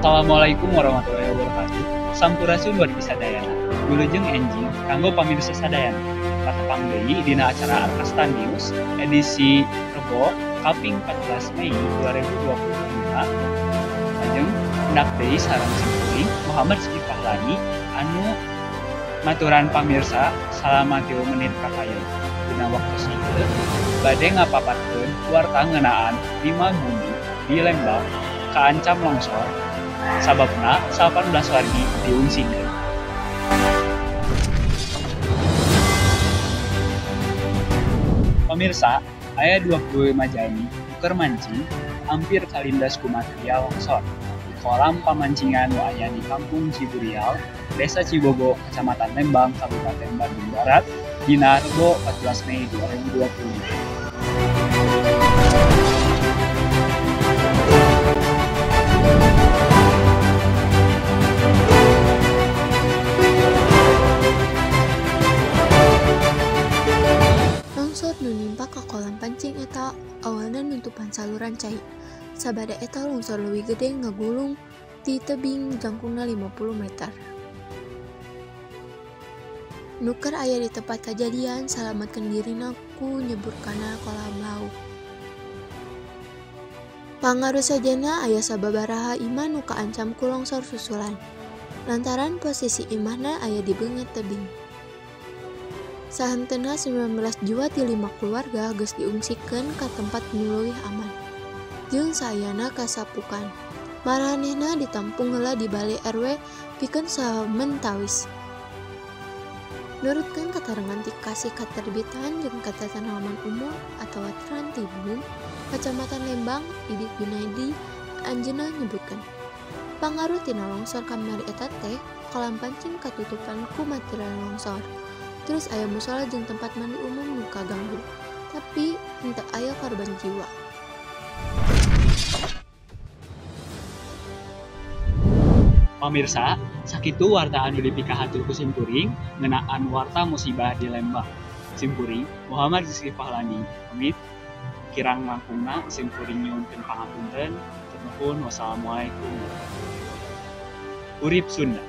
Assalamualaikum warahmatullahi wabarakatuh. Sampurasun wargi sadayana. Wilujeng enjing kanggo pamirsa sadayana. Patepang deui dina acara Arkastan News edisi Rebo Kaping 14 Mei 2025. Lajeng hendak deui sareng simkuring Muhammad Rizky Fahlani anu maturan pamirsa salama 3 menit kakayeun. Dina waktu singkeut bade ngapaparkeun warta ngeunaan 5 bumi di Lembang kaancam longsor. Sababna 18 wargi diungsikeun. Pemirsa, aya 25 jaini nuker mancing hampir kalindas ku material longsor di kolam pamancingan nu aya di Kampung Ciburial, Desa Cibogo, Kecamatan Lembang, Kabupaten Bandung Barat, dina Rebo 14 Mei 2020. Longsor nu nimpa ka kolam pancing eta awalna nutupan saluran cai. Sabada eta longsor leuwih gede ngagulung di tebing jangkungna 50 meter. Nuker aya di tempat kejadian salamatkeun dirina ku nyebur kana kolam laut. Pangaruh sajana aya sababaraha imah nu kaancam ku longsor susulan. Lantaran posisi imahna aya di beungeut tebing. Sahenteuna 19 jiwa ti 5 keluarga geus diungsikeun ka tempat nu leuwih aman. Jeung saayana kasapukan. Maranehanna ditampung heula di balai RW pikeun samentawis. Nurutkeun katerangan ti Kasih Katerbitan jeung Catatan Halaman Umum atau Trantibun, Kecamatan Lembang, Didik Junaidi, anjeunna nyebutkeun. Pangaruh tina longsor kamari eta teh kolam pancing katutupan ku material longsor. Terus aya musola jeung tempat mandi umum nu kaganggu, tapi henteu aya korban jiwa. Pamirsa, sakitu warta anu dipikahatur ku simkuring ngeunaan warta musibah di Lembang. Simkuring Muhammad Rizky Fahlani pamit. Kirang langkungna simkuring nyuhunkeun pangapunten. Nuhun. Wassalamualaikum. Urip Sunda.